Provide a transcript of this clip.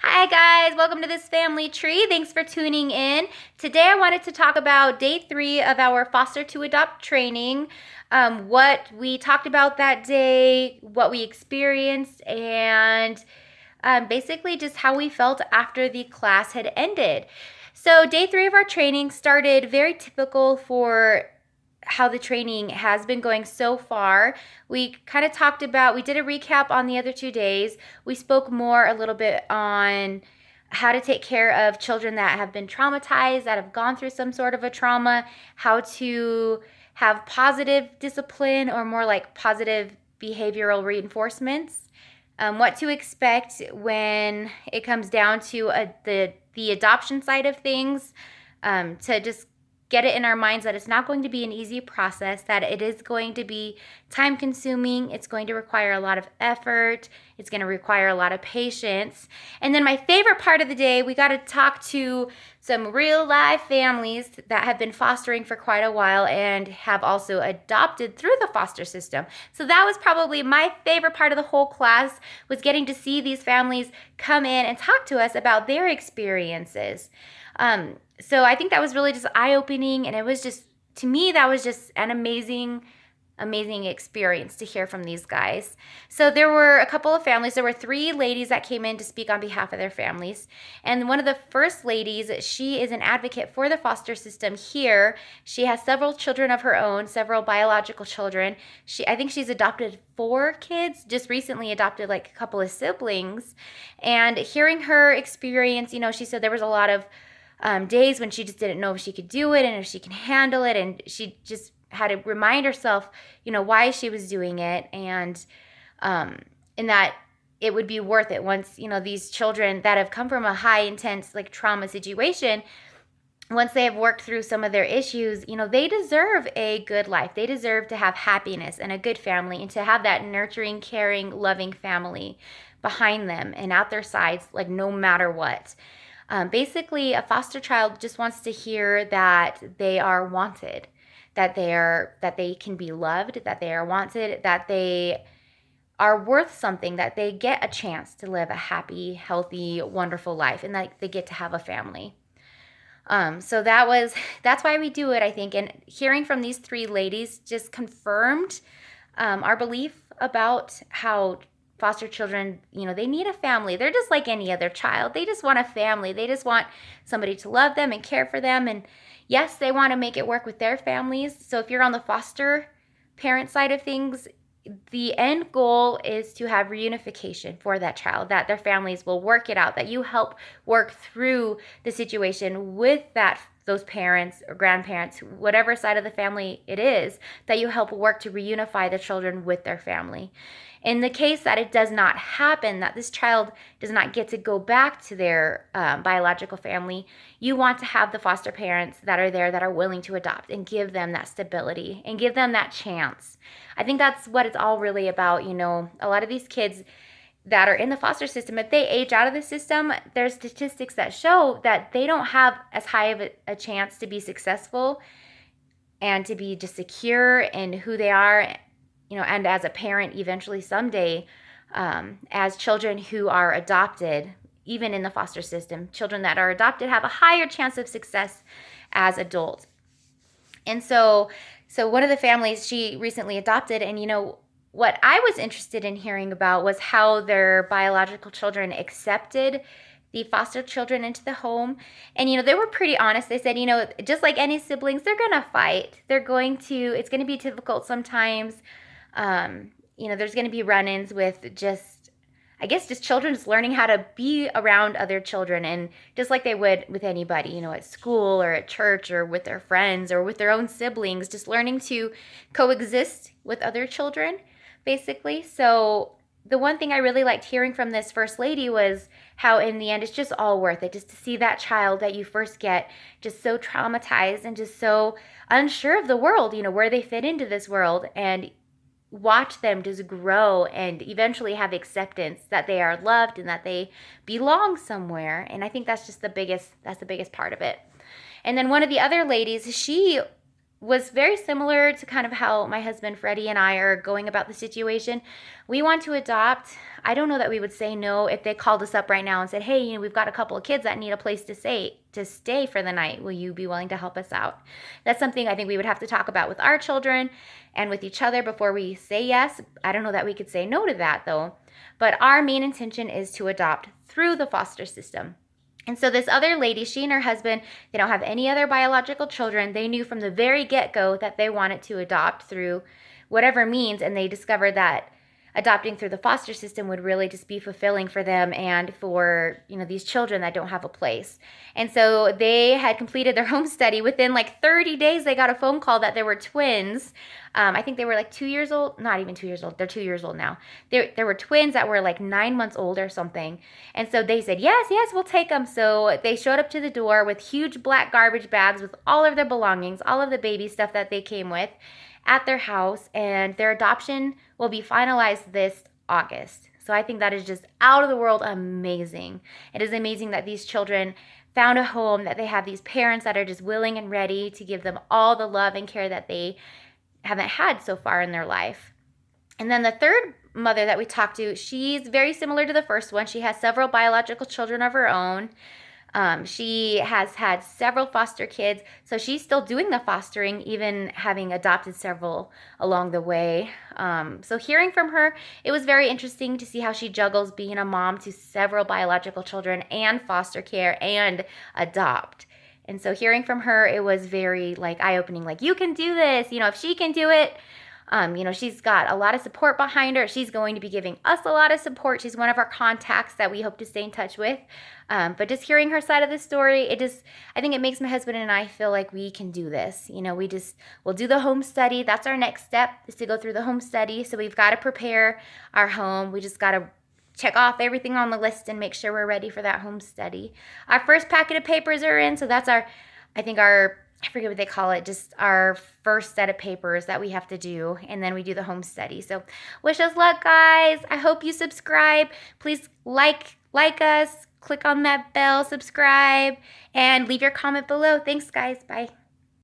Hi guys, welcome to this family tree. Thanks for tuning in. Today I wanted to talk about day 3 of our foster to adopt training, what we talked about that day, what we experienced, and basically just how we felt after the class had ended. So day 3 of our training started very typical for how the training has been going so far. We kind of talked about, we did a recap on the other 2 days. We spoke more a little bit on how to take care of children that have been traumatized, that have gone through some sort of a trauma, how to have positive discipline or more like positive behavioral reinforcements, what to expect when it comes down to the adoption side of things, to just get it in our minds that it's not going to be an easy process, that it is going to be time consuming, it's going to require a lot of effort, it's going to require a lot of patience. And then my favorite part of the day, we got to talk to some real life families that have been fostering for quite a while and have also adopted through the foster system. So that was probably my favorite part of the whole class, was getting to see these families come in and talk to us about their experiences. So I think that was really just eye-opening, and it was just, to me, that was just an amazing experience to hear from these guys. So there were a couple of families. There were 3 ladies that came in to speak on behalf of their families. And one of the first ladies, she is an advocate for the foster system here. She has several children of her own, several biological children. I think she's adopted 4 kids, just recently adopted like a couple of siblings. And hearing her experience, she said there was a lot of days when she just didn't know if she could do it and if she can handle it, and she just had to remind herself, why she was doing it, and that it would be worth it once, these children that have come from a high intense like trauma situation, once they have worked through some of their issues, they deserve a good life. They deserve to have happiness and a good family, and to have that nurturing, caring, loving family behind them and at their sides, like no matter what. Basically, a foster child just wants to hear that they are wanted, that they can be loved, that they are wanted, that they are worth something, that they get a chance to live a happy, healthy, wonderful life, and that they get to have a family. So that's why we do it, I think. And hearing from these 3 ladies just confirmed our belief about how foster children, they need a family. They're just like any other child. They just want a family. They just want somebody to love them and care for them. And yes, they want to make it work with their families. So if you're on the foster parent side of things, the end goal is to have reunification for that child, that their families will work it out, that you help work through the situation with those parents or grandparents, whatever side of the family it is, that you help work to reunify the children with their family. In the case that it does not happen, that this child does not get to go back to their biological family, you want to have the foster parents that are there that are willing to adopt and give them that stability and give them that chance. I think that's what it's all really about. A lot of these kids that are in the foster system, if they age out of the system, there's statistics that show that they don't have as high of a chance to be successful and to be just secure in who they are, and as a parent eventually someday, as children who are adopted, even in the foster system, children that are adopted have a higher chance of success as adults. And so one of the families, she recently adopted, and what I was interested in hearing about was how their biological children accepted the foster children into the home. And, they were pretty honest. They said, just like any siblings, they're going to fight. It's going to be difficult sometimes. There's going to be run-ins with just children just learning how to be around other children, and just like they would with anybody, at school or at church or with their friends or with their own siblings, just learning to coexist with other children, basically. So the one thing I really liked hearing from this first lady was how in the end it's just all worth it, just to see that child that you first get just so traumatized and just so unsure of the world, where they fit into this world, and watch them just grow and eventually have acceptance that they are loved and that they belong somewhere. And I think that's the biggest part of it. And then one of the other ladies, she was very similar to kind of how my husband Freddie and I are going about the situation. We want to adopt. I don't know that we would say no if they called us up right now and said, "Hey, we've got a couple of kids that need a place to stay for the night. Will you be willing to help us out?" That's something I think we would have to talk about with our children and with each other before we say yes. I don't know that we could say no to that though. But our main intention is to adopt through the foster system. And so this other lady, she and her husband, they don't have any other biological children. They knew from the very get-go that they wanted to adopt through whatever means, and they discovered that adopting through the foster system would really just be fulfilling for them and for these children that don't have a place. And so they had completed their home study. Within like 30 days, they got a phone call that there were twins. I think they were like 2 years old, not even 2 years old. They're 2 years old now. There were twins that were like 9 months old or something. And so they said, yes, we'll take them. So they showed up to the door with huge black garbage bags with all of their belongings, all of the baby stuff that they came with at their house, and their adoption will be finalized this August. So I think that is just out of the world amazing. It is amazing that these children found a home, that they have these parents that are just willing and ready to give them all the love and care that they haven't had so far in their life. And then the third mother that we talked to, she's very similar to the first one. She has several biological children of her own. She has had several foster kids, so she's still doing the fostering, even having adopted several along the way. So hearing from her, it was very interesting to see how she juggles being a mom to several biological children and foster care and adopt. And so hearing from her, it was very eye-opening, you can do this, if she can do it. She's got a lot of support behind her. She's going to be giving us a lot of support. She's one of our contacts that we hope to stay in touch with. But just hearing her side of the story, I think it makes my husband and I feel like we can do this. We'll do the home study. That's our next step, is to go through the home study. So we've got to prepare our home. We just got to check off everything on the list and make sure we're ready for that home study. Our first packet of papers are in. So that's our I forget what they call it, just our first set of papers that we have to do, and then we do the home study. So wish us luck, guys. I hope you subscribe. Please like us, click on that bell, subscribe, and leave your comment below. Thanks, guys. Bye.